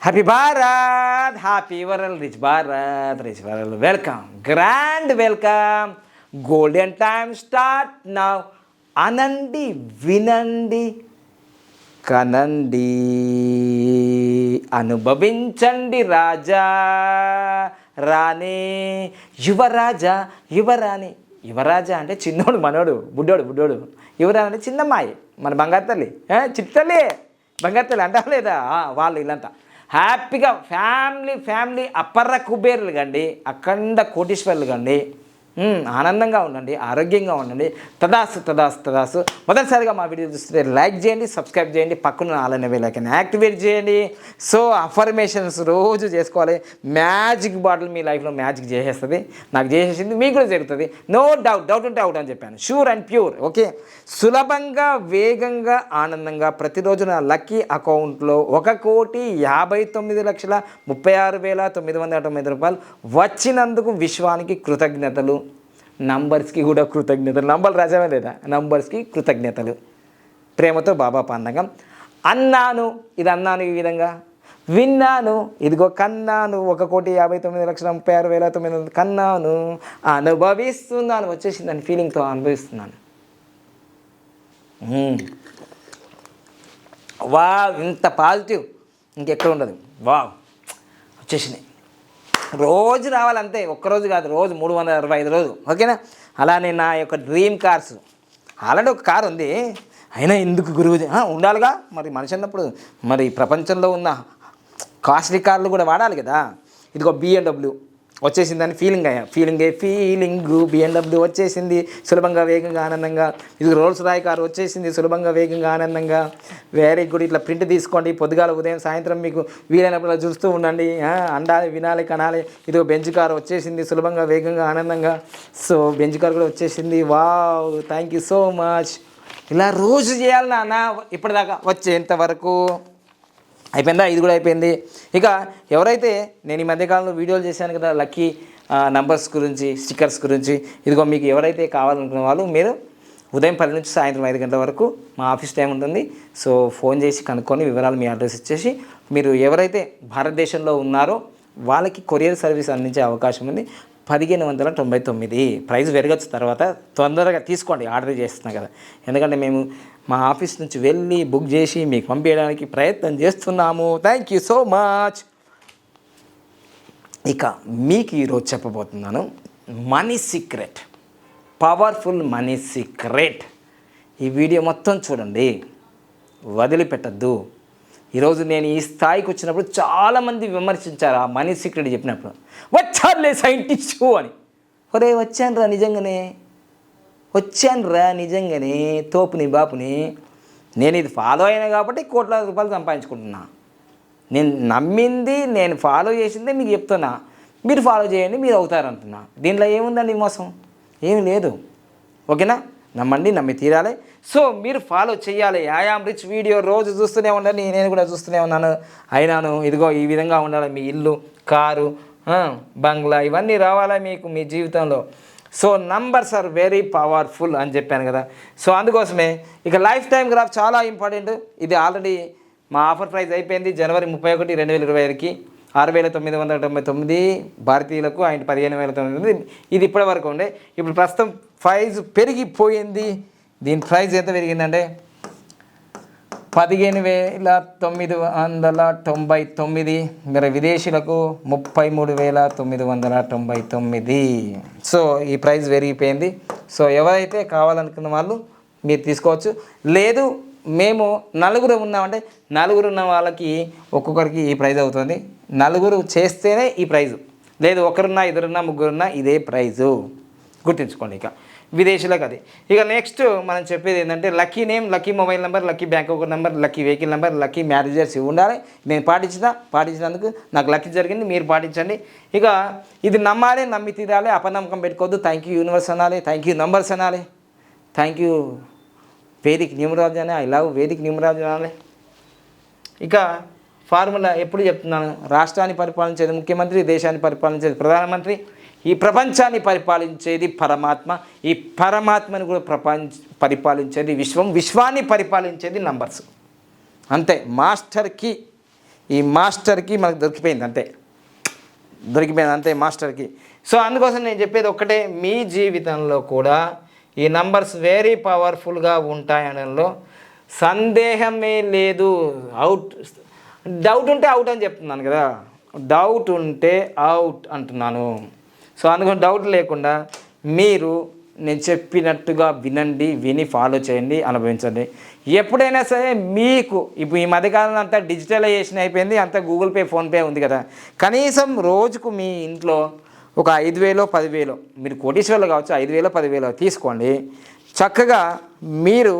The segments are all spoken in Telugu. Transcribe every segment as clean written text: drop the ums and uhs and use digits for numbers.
Happy Bharat, happy world, rich Bharat, rich world. Welcome, grand welcome. Golden time start now. అనండి, వినండి, కనండి, అనుభవించండి రాజా రాణి, యువరాజా యువరాణి. యువరాజా అంటే చిన్నోడు, మనోడు, బుడ్డోడు. యువరాణి అంటే చిన్నమ్మాయి, మన బంగారు తల్లి, చిట్టల్లి, బంగారు తల్లి అంటారు లేదా వాళ్ళు. ఇలాంతా హ్యాపీగా ఫ్యామిలీ అప్పర్ర కుబేరులు కండి, అఖండ కోటీశ్వర్లు కండి. ఆనందంగా ఉండండి, ఆరోగ్యంగా ఉండండి. తదాసు. మొదటిసారిగా మా వీడియో చూస్తే లైక్ చేయండి, సబ్స్క్రైబ్ చేయండి, పక్కన ఆలనే బెల్ ఐకాన్ యాక్టివేట్ చేయండి. సో అఫర్మేషన్స్ రోజు చేసుకోవాలి. మ్యాజిక్ బాటిల్ మీ లైఫ్లో మ్యాజిక్ చేసేస్తుంది. నాకు చేసేసింది, మీకు కూడా జరుగుతుంది. నో డౌట్ ఉంటే అవుట్ అని చెప్పాను. Sure and pure. ఓకే, సులభంగా, వేగంగా, ఆనందంగా ప్రతిరోజు నా లక్కీ అకౌంట్లో 1,59,36,990 రూపాయలు వచ్చినందుకు విశ్వానికి కృతజ్ఞతలు. నంబర్స్కి కూడా కృతజ్ఞతలు. నంబర్లు రాజమే లేదా, నంబర్స్కి కృతజ్ఞతలు. ప్రేమతో బాబా పండగం. అన్నాను, ఇది అన్నాను ఈ విధంగా. విన్నాను, ఇదిగో కన్నాను. 1,59,36,990 కన్నాను. అనుభవిస్తున్నాను, వచ్చేసిందని ఫీలింగ్తో అనుభవిస్తున్నాను. వా, ఇంత పాజిటివ్ ఇంకెక్కడ ఉండదు. వా, వచ్చేసినాయి. రోజు రావాలంతే, ఒక్కరోజు కాదు, రోజు 365 రోజులు. ఓకేనా? అలానే నా యొక్క డ్రీమ్ కార్స్, ఆల్రెడీ ఒక కారు ఉంది, అయినా ఎందుకు గురువు ఉండాలిగా. మరి మనిషి అన్నప్పుడు మరి ప్రపంచంలో ఉన్న కాస్ట్లీ కార్లు కూడా వాడాలి కదా. ఇదిగో BMW వచ్చేసిందని ఫీలింగ్ BMW వచ్చేసింది సులభంగా, వేగంగా, ఆనందంగా. ఇది రోల్స్ రాయ్ కారు వచ్చేసింది సులభంగా, వేగంగా, ఆనందంగా. Very good. ఇట్లా ప్రింట్ తీసుకోండి, పొద్దుగాల, ఉదయం, సాయంత్రం మీకు వీలైనప్పుడు చూస్తూ ఉండండి. అండాలి, వినాలి, కనాలి. ఇదిగో బెంచ్ కారు వచ్చేసింది సులభంగా, వేగంగా, ఆనందంగా. సో బెంచ్ కారు కూడా వచ్చేసింది. Wow, thank you so much. ఇలా రోజు చేయాలి నాన్న. ఇప్పటిదాకా వచ్చేంతవరకు అయిపోయిందా? ఇది కూడా అయిపోయింది. ఇక ఎవరైతే నేను ఈ మధ్యకాలంలో వీడియోలు చేశాను కదా లక్కీ నంబర్స్ గురించి, స్టిక్కర్స్ గురించి, ఇదిగో మీకు ఎవరైతే కావాలనుకున్న వాళ్ళు మీరు ఉదయం 10 నుంచి సాయంత్రం 5 గంటల వరకు మా ఆఫీస్ టైం ఉంటుంది. సో ఫోన్ చేసి కనుక్కొని వివరాలు, మీ అడ్రస్ ఇచ్చేసి, మీరు ఎవరైతే భారతదేశంలో ఉన్నారో వాళ్ళకి కొరియర్ సర్వీస్ అందించే అవకాశం ఉంది. 1,599. ప్రైస్ పెరగచ్చు తర్వాత, తొందరగా తీసుకోండి. ఆర్డర్ చేస్తున్నాం కదా, ఎందుకంటే మేము మా ఆఫీస్ నుంచి వెళ్ళి బుక్ చేసి మీకు పంపించడానికి ప్రయత్నం చేస్తున్నాము. Thank you so much. ఇక మీకు ఈరోజు చెప్పబోతున్నాను money secret, powerful money secret. ఈ వీడియో మొత్తం చూడండి, వదిలిపెట్టద్దు. ఈరోజు నేను ఈ స్థాయికి వచ్చినప్పుడు చాలామంది విమర్శించారు ఆ మనీ సీక్రెట్ చెప్పినప్పుడు. వచ్చారులే సైంటిస్టు అని. ఒరే వచ్చానురా నిజంగానే తోపుని బాపుని. నేను ఇది ఫాలో అయినా కాబట్టి కోట్ల రూపాయలు సంపాదించుకుంటున్నా. నేను నమ్మింది, నేను ఫాలో చేసిందే మీకు చెప్తున్నా. మీరు ఫాలో చేయండి, మీరు అవుతారంటున్నా. దీంట్లో ఏముందండి మోసం? ఏమి లేదు. ఓకేనా? నమ్మండి, నమ్మి తీరాలి. సో మీరు ఫాలో చేయాలి. ఐయామ్ రిచ్ వీడియో రోజు చూస్తూనే ఉండండి. నేను కూడా చూస్తూనే ఉన్నాను, అయినాను. ఇదిగో ఈ విధంగా ఉండాలి. మీ ఇల్లు, కారు, బంగ్లా ఇవన్నీ రావాలా మీకు మీ జీవితంలో. So numbers are very powerful అని చెప్పాను కదా. సో అందుకోసమే ఇక లైఫ్ టైం గ్రాఫ్ చాలా ఇంపార్టెంట్. ఇది ఆల్రెడీ మా ఆఫర్ ప్రైస్ అయిపోయింది. జనవరి 31, 2025కి 6,999 భారతీయులకు, ఆయన 15,999. ఇది ఇప్పటి వరకు ఉండే. ఇప్పుడు ప్రస్తుతం ప్రైజ్ పెరిగిపోయింది. దీని ప్రైజ్ ఎంత పెరిగిందంటే 15,999. మరి విదేశీయులకు 33,999. సో ఈ ప్రైస్ పెరిగిపోయింది. సో ఎవరైతే కావాలనుకున్న వాళ్ళు మీరు తీసుకోవచ్చు. లేదు మేము నలుగురు ఉన్నామంటే, నలుగురు ఉన్న వాళ్ళకి ఒక్కొక్కరికి ఈ ప్రైజ్ అవుతుంది. నలుగురు చేస్తేనే ఈ ప్రైజు. లేదు ఒకరున్నా, ఇద్దరున్నా, ముగ్గురున్నా ఇదే ప్రైజు. గుర్తుంచుకోండి. ఇక విదేశీలకు అది. ఇక నెక్స్ట్ మనం చెప్పేది ఏంటంటే lucky name, lucky mobile number, lucky bank account number, lucky vehicle number, lucky marriages ఇవి ఉండాలి. నేను పాటించినందుకు నాకు లక్కీ జరిగింది, మీరు పాటించండి. ఇక ఇది నమ్మాలి, నమ్మి తీరాలి, అపనమ్మకం పెట్టుకోవద్దు. థ్యాంక్ యూ యూనివర్స్ అనాలి, థ్యాంక్ యూ నంబర్స్ అనాలి, థ్యాంక్ యూ వేదిక్ న్యూమరాలజీ అని, ఐ లవ్ వేదిక్ న్యూమరాలజీ అనాలి. ఇక ఫార్ములా ఎప్పుడు చెప్తున్నాను, రాష్ట్రాన్ని పరిపాలించేది ముఖ్యమంత్రి, దేశాన్ని పరిపాలించేది ప్రధానమంత్రి, ఈ ప్రపంచాన్ని పరిపాలించేది పరమాత్మ, ఈ పరమాత్మని కూడా పరిపాలించేది విశ్వం, విశ్వాన్ని పరిపాలించేది నంబర్స్. అంతే. మాస్టర్ కీ ఈ మాస్టర్కి మనకు దొరికిపోయింది అంతే మాస్టర్కి. సో అందుకోసం నేను చెప్పేది ఒక్కటే, మీ జీవితంలో కూడా ఈ నంబర్స్ వెరీ పవర్ఫుల్గా ఉంటాయనడంలో సందేహమే లేదు. డౌట్ ఉంటే అవుట్ అని చెప్తున్నాను కదా, డౌట్ ఉంటే అవుట్ అంటున్నాను. సో అందుకని డౌట్ లేకుండా మీరు నేను చెప్పినట్టుగా విని ఫాలో చేయండి, అనుభవించండి. ఎప్పుడైనా సరే మీకు ఇప్పుడు ఈ మధ్యకాలంలో అంతా డిజిటలైజేషన్ అయిపోయింది, అంతా గూగుల్ పే ఫోన్పే ఉంది కదా, కనీసం రోజుకు మీ ఇంట్లో ఒక 5,000 10,000 మీరు కోటీశ్వర్లు కావచ్చు, 5,000 10,000 తీసుకోండి. చక్కగా మీరు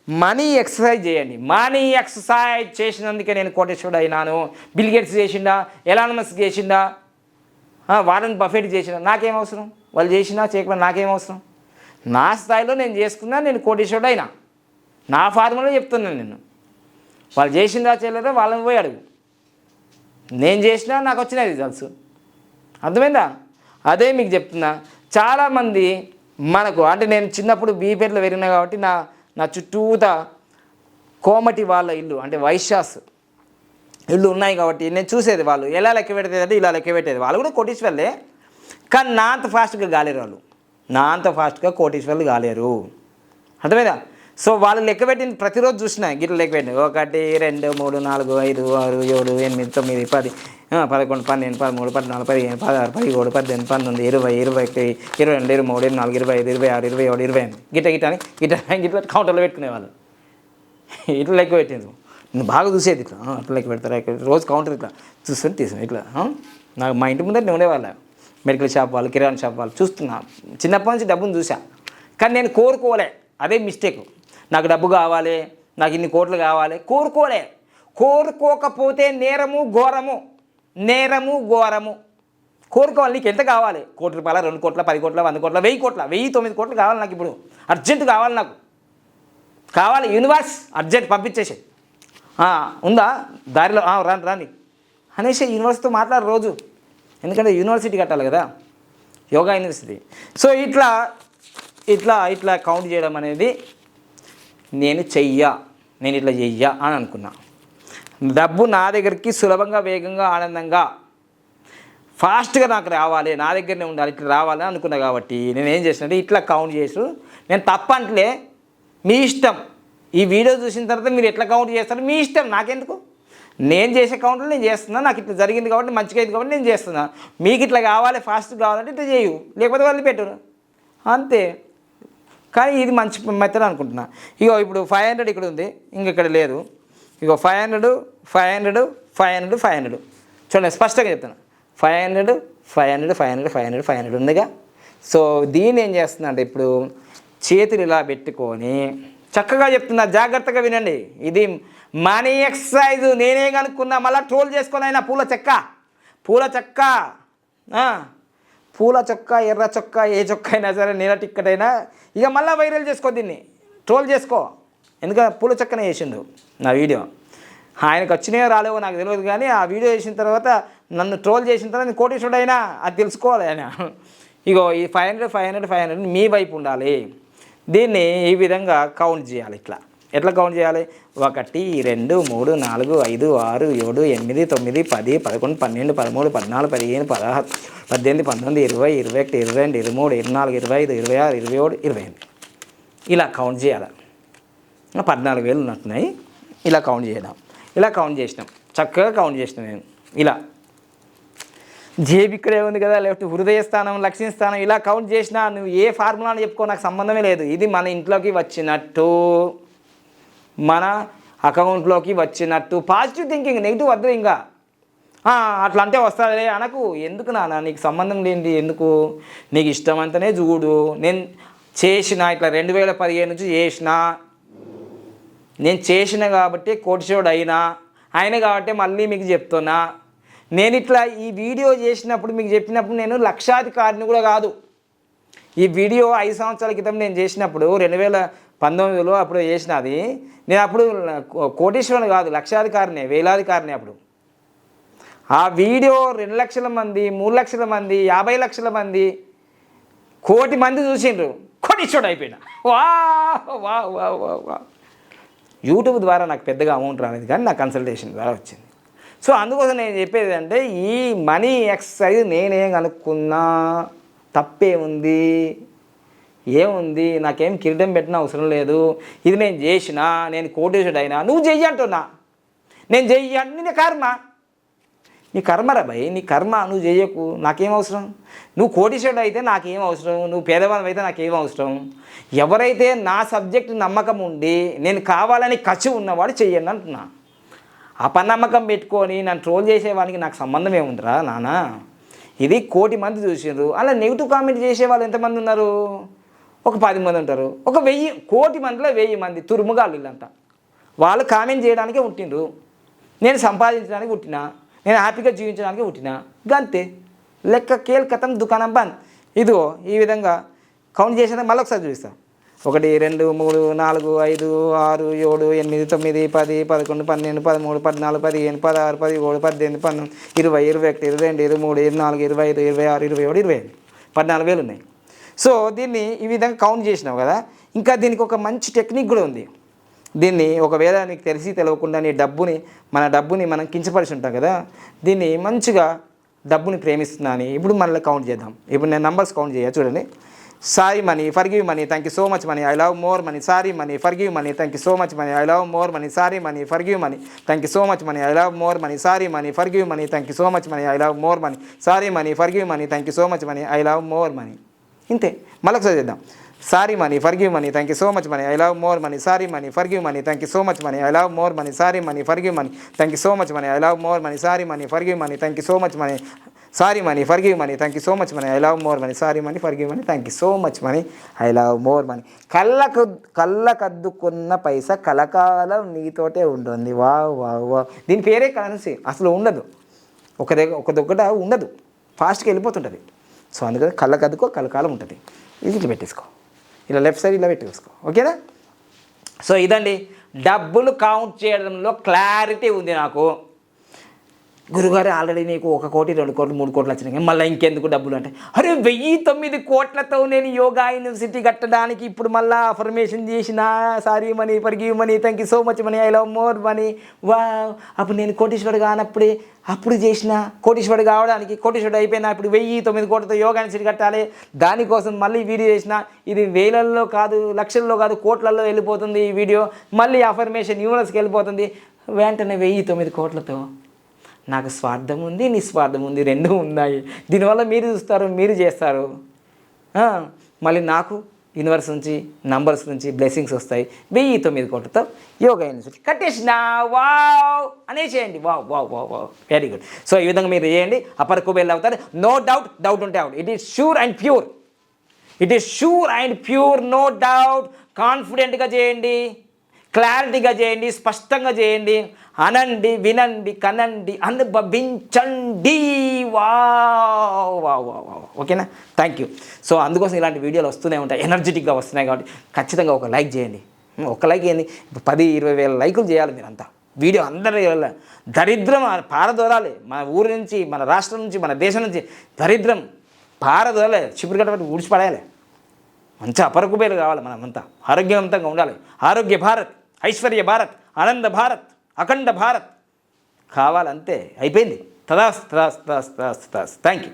మనీ ఎక్సర్సైజ్ చేయండి. మనీ ఎక్సర్సైజ్ చేసినందుకే నేను కోటీశ్వరుడు అయినాను. బిల్ గేట్స్ చేసిండా, ఎలాన్ మస్క్ చేసిండా, వారన్ బఫెట్ చేసిండా, నాకేం అవసరం? వాళ్ళు చేసినా చేయకుండా నాకేం అవసరం? నా స్థాయిలో నేను చేసుకున్నా, నేను కోటీశ్వరుడు అయినా. నా ఫార్ములా చెప్తున్నాను నేను. వాళ్ళు చేసిందా చేయలేదా వాళ్ళని పోయి అడుగు. నేను చేసినా నాకు వచ్చిన రిజల్ట్స్. అర్థమైందా? అదే మీకు చెప్తున్నా. చాలామంది మనకు అంటే నేను చిన్నప్పుడు బీపేట్లో పెరిగినా కాబట్టి నా చుట్టూత కోమటి వాళ్ళ ఇల్లు అంటే వైశ్యాస్ ఇల్లు ఉన్నాయి కాబట్టి నేను చూసేది. వాళ్ళు ఎలా లెక్క పెట్టేది అంటే ఇలా లెక్క పెట్టేది. వాళ్ళు కూడా కోటీశ్వర్లే, కానీ నా అంత ఫాస్ట్గా కాలేరు. వాళ్ళు నా అంత ఫాస్ట్గా కోటీశ్వర్లు కాలేరు. అర్థమైందా? సో వాళ్ళు లెక్క పెట్టింది ప్రతిరోజు చూసినా గిట్ల లెక్క పెట్టింది 1 2 3 4 5 6 7 8 9 10 11 12 13 14 15 16 17 18 19 20 21 22 23 24 25 26 27 28 గిట్ల కౌంటర్లో పెట్టుకునేవాళ్ళు. ఇట్లా లెక్క పెట్టింది. నేను బాగా చూసేది ఇట్లా అట్లా లెక్క పెడతారా, రోజు కౌంటర్ ఇట్లా చూసుకొని తీసుకుని ఇట్లా. నాకు మా ఇంటి ముందర ఉండేవాళ్ళ మెడికల్ షాప్ వాళ్ళు, కిరాణా షాప్ వాళ్ళు చూస్తున్నా. చిన్నప్పటి నుంచి డబ్బును చూసా, కానీ నేను కోరుకోలే. అదే మిస్టేక్. నాకు డబ్బు కావాలి, నాకు ఇన్ని కోట్లు కావాలి, కోరుకోకపోతే నేరము ఘోరము. కోరుకోవాలి. నీకు ఎంత కావాలి? ₹1 2 కోట్ల 10 కోట్ల 100 కోట్ల 1000 కోట్ల 1009 కోట్లు కావాలి నాకు. ఇప్పుడు అర్జెంట్ కావాలి, నాకు కావాలి. యూనివర్స్ అర్జెంట్ పంపించేసి ఉందా దారిలో రాని అనేసి యూనివర్సిటీతో మాట్లాడు రోజు. ఎందుకంటే యూనివర్సిటీ కట్టాలి కదా, యోగా యూనివర్సిటీ. సో ఇట్లా కౌంట్ చేయడం అనేది నేను ఇట్లా చెయ్యా అని అనుకున్నా. డబ్బు నా దగ్గరికి సులభంగా, వేగంగా, ఆనందంగా, ఫాస్ట్గా నాకు రావాలి, నా దగ్గరనే ఉండాలి, ఇట్లా రావాలని అనుకున్నా. కాబట్టి నేను ఏం చేసినంటే ఇట్లా కౌంట్ చేసి, నేను తప్పంటలే, మీ ఇష్టం. ఈ వీడియో చూసిన తర్వాత మీరు ఎట్లా కౌంట్ చేస్తారో మీ ఇష్టం, నాకెందుకు. నేను చేసే కౌంట్లో నేను చేస్తున్నా. నాకు ఇట్లా జరిగింది కాబట్టి, మంచిగా అయింది కాబట్టి నేను చేస్తున్నా. మీకు ఇట్లా కావాలి, ఫాస్ట్ కావాలంటే ఇట్లా చేయు, లేకపోతే వాళ్ళు పెట్టరు, అంతే. కానీ ఇది మంచి మెథడ్ అనుకుంటున్నా. ఇప్పుడు 500 ఇక్కడ ఉంది, ఇంకెక్కడ లేదు. 500 500 500 500 చూడండి, స్పష్టంగా చెప్తాను. 500 500 500 500 500 ఉందిగా. సో దీన్ని ఏం చేస్తున్నా అంటే ఇప్పుడు చేతులు ఇలా పెట్టుకొని చక్కగా చెప్తున్నా, జాగ్రత్తగా వినండి. ఇది మనీ ఎక్సర్సైజ్. నేనే కనుక్కున్నా, మళ్ళీ ట్రోల్ చేసుకొని అయినా పూల చొక్క ఎర్ర చొక్క ఏ చొక్క అయినా సరే, నీల టిక్కెట్ అయినా ఇక మళ్ళీ వైరల్ చేసుకో, దీన్ని ట్రోల్ చేసుకో. ఎందుకంటే పూల చొక్కనే చేసిండు నా వీడియో. ఆయనకు వచ్చినాయో రాలేవో నాకు తెలియదు, కానీ ఆ వీడియో చేసిన తర్వాత నన్ను ట్రోల్ చేసిన తర్వాత నేను కోటీశ్వరుడు అయినా అది తెలుసుకోవాలి ఆయన. ఈ 500 500 500 మీ వైపు ఉండాలి. దీన్ని ఈ విధంగా కౌంట్ చేయాలి. ఎట్లా కౌంట్ చేయాలి? 1 2 3 4 5 6 7 8 9 10 11 12 13 14 15 16 18 19 20 21 22 23 24 25 26 27 28 ఇలా కౌంట్ చేయాలి. 14,000 ఉన్నట్టున్నాయి. ఇలా కౌంట్ చేసినాం. చక్కగా కౌంట్ చేసినాం. నేను ఇలా జేబు ఇక్కడే ఉంది కదా, లేకపోతే హృదయ స్థానం, లక్ష్మీ స్థానం, ఇలా కౌంట్ చేసినా నువ్వు ఏ ఫార్ములా అని చెప్పుకో, నాకు సంబంధమే లేదు. ఇది మన ఇంట్లోకి వచ్చినట్టు, మన అకౌంట్లోకి వచ్చినట్టు. పాజిటివ్ థింకింగ్, నెగిటివ్ వద్దు. ఇంకా అట్లా అంటే వస్తుందిలే అనకు. ఎందుకు నాన్న, నీకు సంబంధం లేనిది ఎందుకు? నీకు ఇష్టమంతనే చూడు. నేను చేసిన ఇట్లా 2015 నుంచి నేను చేసిన కాబట్టి కోటీశ్వరుడు అయినా కాబట్టి మళ్ళీ మీకు చెప్తున్నా. నేను ఇట్లా ఈ వీడియో చేసినప్పుడు, మీకు చెప్పినప్పుడు నేను లక్షాధికారిని కూడా కాదు. ఈ వీడియో 5 సంవత్సరాల క్రితం నేను చేసినప్పుడు 2019లో అప్పుడు చేసినది. నేను అప్పుడు కోటీశ్వరుని కాదు, లక్షాధికారిని, వేలాధికారిని. అప్పుడు ఆ వీడియో 2 లక్షల మంది, 3 లక్షల మంది, 50 లక్షల మంది, 1 కోటి మంది చూసిండ్రు. కోటీశ్వరుడు అయిపోయినా. వా యూట్యూబ్ ద్వారా నాకు పెద్దగా అమౌంట్ రాలేదు, కానీ నా కన్సల్టేషన్ ద్వారా వచ్చింది. సో అందుకోసం నేను చెప్పేది అంటే ఈ మనీ ఎక్సర్సైజ్ నేనేం కనుక్కున్నా తప్పేముంది, ఏముంది, నాకేం కిరీటం పెట్టిన అవసరం లేదు, ఇది నేను చేసినా, నేను కోటేశ్వరుడు అయినా, నువ్వు చెయ్యి అంటున్నా, నేను చెయ్యి అంటే నీ కర్మ, నీ కర్మరా భయ్, నీ కర్మ, నువ్వు చెయ్యకు, నాకేం అవసరం. నువ్వు కోటీశ్వరుడు అయితే నాకేం అవసరం, నువ్వు పేదవాళ్ళం అయితే నాకేం అవసరం. ఎవరైతే నా సబ్జెక్టు నమ్మకం ఉండి నేను కావాలని కసి ఉన్నవాడు చెయ్యండి అంటున్నా. అపనమ్మకం పెట్టుకొని నన్ను ట్రోల్ చేసేవానికి నాకు సంబంధం ఏముందిరా నాన్న. ఇది 1 కోటి మంది చూసిండ్రు, అలా నెగిటివ్ కామెంట్ చేసేవాళ్ళు ఎంతమంది ఉన్నారు? ఒక 10 మంది ఉంటారు. ఒక 1000 కోటి మందిలో 1000 మంది తురుముగాళ్ళు వీళ్ళంతా. వాళ్ళు కామెంట్ చేయడానికే పుట్టిండ్రు. నేను సంపాదించడానికి పుట్టినా, నేను హ్యాపీగా జీవించడానికి పుట్టినా, గంతే. లెక్క కేల్ కథం దుకాణం బంద్. ఇదిగో ఈ విధంగా కౌంట్ చేసిన మళ్ళీ ఒకసారి చూపిస్తాను. 1 2 3 4 5 6 7 8 9 10 11 12 13 14 15 16 17 18 19 20 21 22 23 24 25 26 27 25 14,000 ఉన్నాయి. సో దీన్ని ఈ విధంగా కౌంట్ చేసినావు కదా. ఇంకా దీనికి ఒక మంచి టెక్నిక్ కూడా ఉంది. దీన్ని ఒకవేళ నీకు తెలియకుండా నీ మన డబ్బుని మనం కించపరిచి ఉంటాం కదా, దీన్ని మంచిగా డబ్బుని ప్రేమిస్తున్నా అని ఇప్పుడు మళ్ళీ కౌంట్ చేద్దాం. ఇప్పుడు నేను నంబర్స్ కౌంట్ చేయ చూడండి. Sorry money, forgive money, thank you so much money, I love more money, sorry money, forgive money, thank you so much money, I love more money, sorry money, forgive money, thank you so much money, I love more money, sorry money, forgive money, thank you so much money, I love more money, sorry money, forgive money, thank you so much money, I love more money. ఇంతే. మళ్ళీ ఒకసారి చేద్దాం. Sorry money, forgive money, thank you so much money, I love more money, sorry money, forgive money, thank you so much money, I love more money, sorry money, forgive money, thank you so much money, I love more money, sorry money, forgive money, thank you so much money, sorry money, forgive money, thank you so much money, I love more money, sorry money, forgive money, thank you so much money, I love more money. కళ్ళకద్దుకున్న పైసా కలకాలం నీతోటే ఉంటుంది. Wow wow wow. దీని పేరే కరెన్సీ. అసలు ఉండదు, ఒక దగ్గర ఉండదు, ఫాస్ట్గా వెళ్ళిపోతుంటుంది. సో అందుకని కళ్ళకద్దుకో, కలకాలం ఉంటుంది. ఇది ఇట్లా పెట్టేసుకో, ఇలా లెఫ్ట్ సైడ్ ఇలా పెట్టేసుకో. ఓకేనా? సో ఇదండి, డబ్బులు కౌంట్ చేయడంలో క్లారిటీ ఉంది నాకు. గురుగారు ఆల్రెడీ నీకు 1 కోటి 2 కోట్లు 3 కోట్లు వచ్చినాయి, మళ్ళీ ఇంకెందుకు డబ్బులు అంటే, అరే 1009 కోట్లతో నేను యోగా యూనివర్సిటీ కట్టడానికి ఇప్పుడు మళ్ళీ అఫర్మేషన్ చేసిన, sorry money, forgive money, thank you so much money, I love more money. వా, అప్పుడు నేను కోటీశ్వరుడు కానప్పుడే అప్పుడు చేసిన, కోటీశ్వరుడు కావడానికి కోటీశ్వరుడు అయిపోయినా ఇప్పుడు 1009 కోట్లతో యోగా యూనివర్సిటీ కట్టాలి, దానికోసం మళ్ళీ వీడియో చేసిన. ఇది వేలల్లో కాదు, లక్షల్లో కాదు, కోట్లలో వెళ్ళిపోతుంది ఈ వీడియో. మళ్ళీ అఫర్మేషన్ యూనివర్స్కి వెళ్ళిపోతుంది. వెంటనే 1009 కోట్లతో నాకు స్వార్థం ఉంది, నిస్వార్థం ఉంది, 2 ఉన్నాయి. దీనివల్ల మీరు చూస్తారు, మీరు చేస్తారు. మళ్ళీ నాకు యూనివర్స్ నుంచి, నంబర్స్ నుంచి బ్లెస్సింగ్స్ వస్తాయి. 1009 కోట్లతో యోగా యూనివర్సిటీ కట్టేసిన. వావ్ అనేసేయండి. Wow wow wow wow, very good. So ఈ విధంగా మీరు చేయండి, అప్పర్ కుబేర్లు అవుతారు. నో డౌట్, డౌట్ ఉంటే out. It is sure and pure, it is sure and pure, no doubt. కాన్ఫిడెంట్గా చేయండి, క్లారిటీగా చేయండి, స్పష్టంగా చేయండి. అనండి, వినండి, కనండి, అనుభవించండి. Wow wow wow. ఓకేనా? Thank you. సో అందుకోసం ఇలాంటి వీడియోలు వస్తూనే ఉంటాయి, ఎనర్జెటిక్గా వస్తున్నాయి కాబట్టి ఖచ్చితంగా ఒక లైక్ చేయండి. ఒక లైక్ ఏంది, 10-20 వేల లైకులు చేయాలి మీరంతా. వీడియో అందరి దరిద్రం పారదోరాలి. మన ఊరి నుంచి, మన రాష్ట్రం నుంచి, మన దేశం నుంచి దరిద్రం పారదోరాలి, చిపురు కట్టబట్టి ఊడ్చిపడేయాలి. మంచి అపరకుబేలు కావాలి. మనమంతా ఆరోగ్యవంతంగా ఉండాలి. ఆరోగ్య భారత్, ఐశ్వర్య భారత్, ఆనంద భారత్, అఖండ భారత్ కావాలంతే. అయిపోయింది. తదాస్ తదాస్ తదాస్ తదాస్ తదాస్. Thank you.